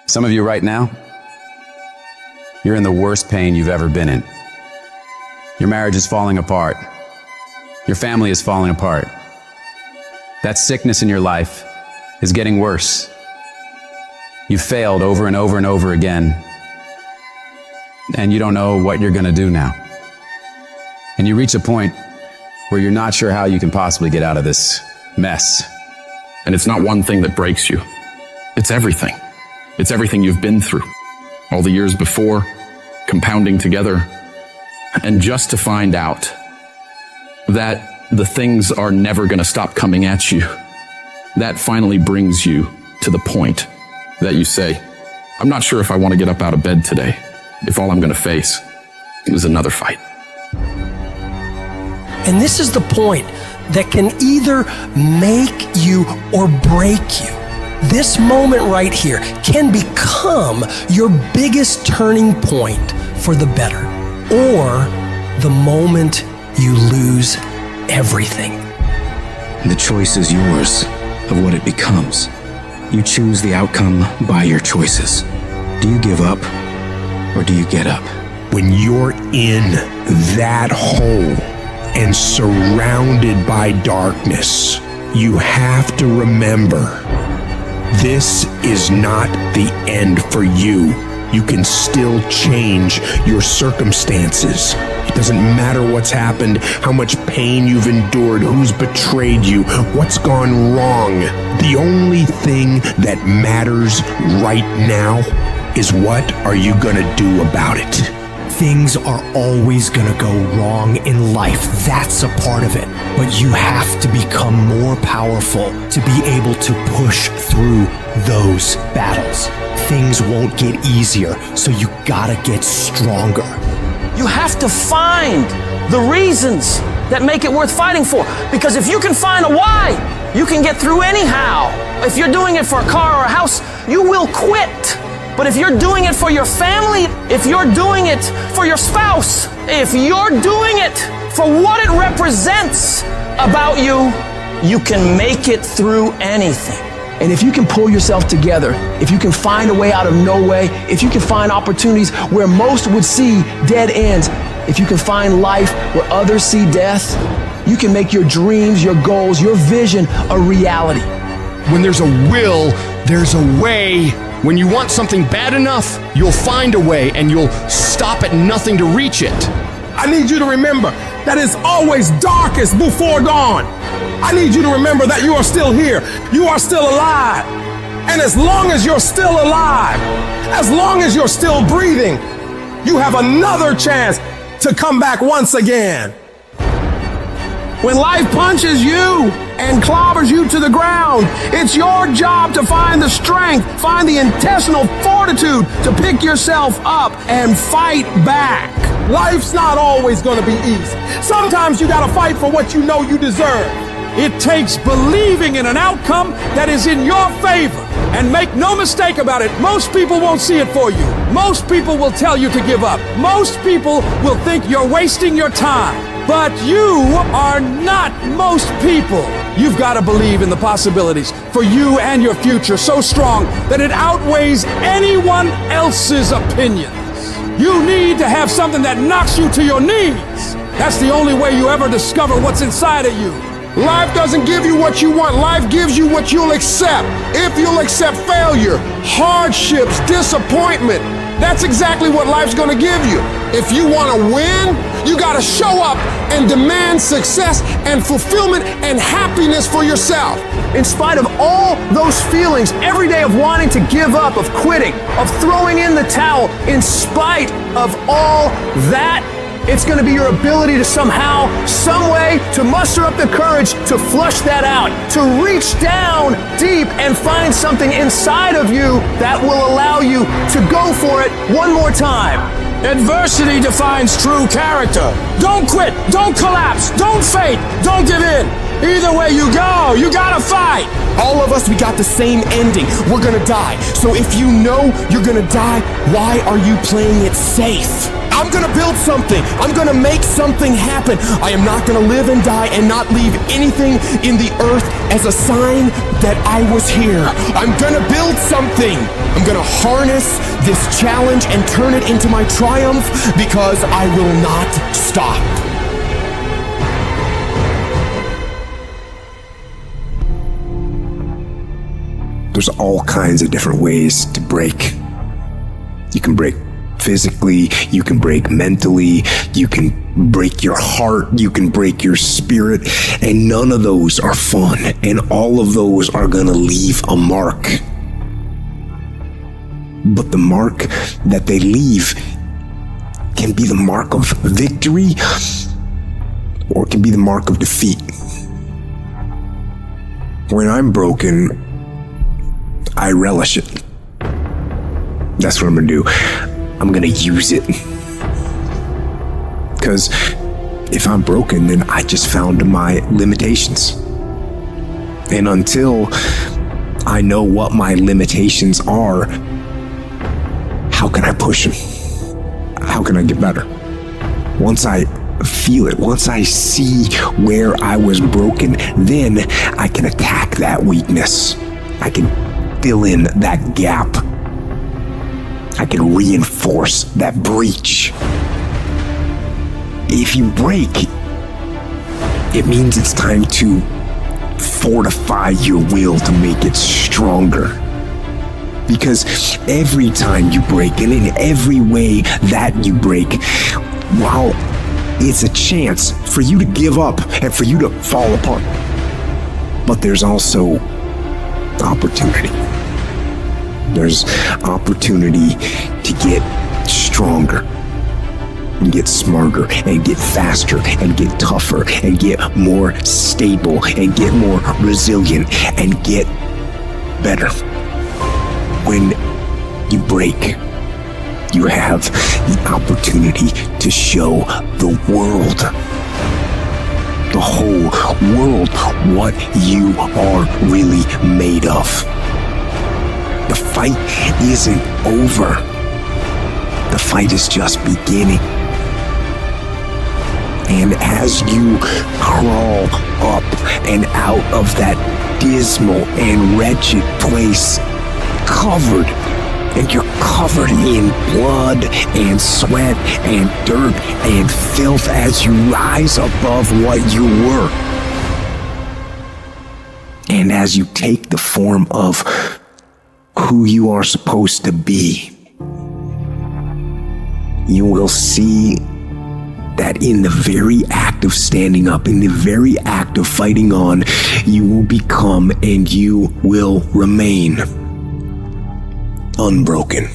Some of you right now, you're in the worst pain you've ever been in. Your marriage is falling apart. Your family is falling apart. That sickness in your life is getting worse. You've failed over and over and over again, and you don't know what you're going to do now. And you reach a point where you're not sure how you can possibly get out of this mess. And it's not one thing that breaks you. It's everything. It's everything you've been through. All the years before, compounding together. And just to find out that the things are never going to stop coming at you, that finally brings you to the point that you say, I'm not sure if I want to get up out of bed today, if all I'm going to face is another fight. And this is the point that can either make you or break you. This moment right here can become your biggest turning point for the better, or the moment you lose everything. The choice is yours of what it becomes. You choose the outcome by your choices. Do you give up or do you get up? When you're in that hole and surrounded by darkness, you have to remember, this is not the end for you. You can still change your circumstances. It doesn't matter what's happened, how much pain you've endured, who's betrayed you, what's gone wrong. The only thing that matters right now is what are you gonna do about it? Things are always gonna go wrong in life. That's a part of it. But you have to become more powerful to be able to push through those battles. Things won't get easier, so you gotta get stronger. You have to find the reasons that make it worth fighting for. Because if you can find a why, you can get through anyhow. If you're doing it for a car or a house, you will quit. But if you're doing it for your family, if you're doing it for your spouse, if you're doing it for what it represents about you, you can make it through anything. And if you can pull yourself together, if you can find a way out of no way, if you can find opportunities where most would see dead ends, if you can find life where others see death, you can make your dreams, your goals, your vision a reality. When there's a will, there's a way. When you want something bad enough, you'll find a way and you'll stop at nothing to reach it. I need you to remember that it's always darkest before dawn. I need you to remember that you are still here. You are still alive. And as long as you're still alive, as long as you're still breathing, you have another chance to come back once again. When life punches you and clobbers you to the ground, it's your job to find the strength, find the intestinal fortitude to pick yourself up and fight back. Life's not always going to be easy. Sometimes you got to fight for what you know you deserve. It takes believing in an outcome that is in your favor. And make no mistake about it, most people won't see it for you. Most people will tell you to give up. Most people will think you're wasting your time. But you are not most people. You've got to believe in the possibilities for you and your future so strong that it outweighs anyone else's opinions. You need to have something that knocks you to your knees. That's the only way you ever discover what's inside of you. Life doesn't give you what you want. Life gives you what you'll accept. If you'll accept failure, hardships, disappointment, that's exactly what life's going to give you. If you want to win, you got to show up and demand success and fulfillment and happiness for yourself. In spite of all those feelings every day of wanting to give up, of quitting, of throwing in the towel, in spite of all that, it's going to be your ability to somehow, some way, to muster up the courage to flush that out, to reach down deep and find something inside of you that will allow you to go for it one more time. Adversity defines true character. Don't quit, don't collapse, don't faint, don't give in. Either way you go, you gotta fight. All of us, we got the same ending. We're gonna die. So if you know you're gonna die, why are you playing it safe? I'm gonna build something. I'm gonna make something happen. I am not gonna live and die and not leave anything in the earth as a sign that I was here. I'm gonna build something. I'm gonna harness this challenge and turn it into my triumph because I will not stop. There's all kinds of different ways to break. You can break physically, you can break mentally, you can break your heart, you can break your spirit, and none of those are fun, and all of those are gonna leave a mark. But the mark that they leave can be the mark of victory, or it can be the mark of defeat. When I'm broken, I relish it. That's what I'm gonna do. I'm gonna use it. Because if I'm broken, then I just found my limitations. And until I know what my limitations are, how can I push them? How can I get better? Once I feel it, once I see where I was broken, then I can attack that weakness. I can fill in that gap. I can reinforce that breach. If you break, it means it's time to fortify your will to make it stronger. Because every time you break, and in every way that you break, while it's a chance for you to give up and for you to fall apart, but there's also opportunity. There's opportunity to get stronger and get smarter and get faster and get tougher and get more stable and get more resilient and get better. When you break, you have the opportunity to show the world, the whole world, what you are really made of. The fight isn't over. The fight is just beginning. And as you crawl up and out of that dismal and wretched place, covered, and you're covered in blood and sweat and dirt and filth as you rise above what you were. And as you take the form of who you are supposed to be, you will see that in the very act of standing up, in the very act of fighting on, you will become and you will remain unbroken.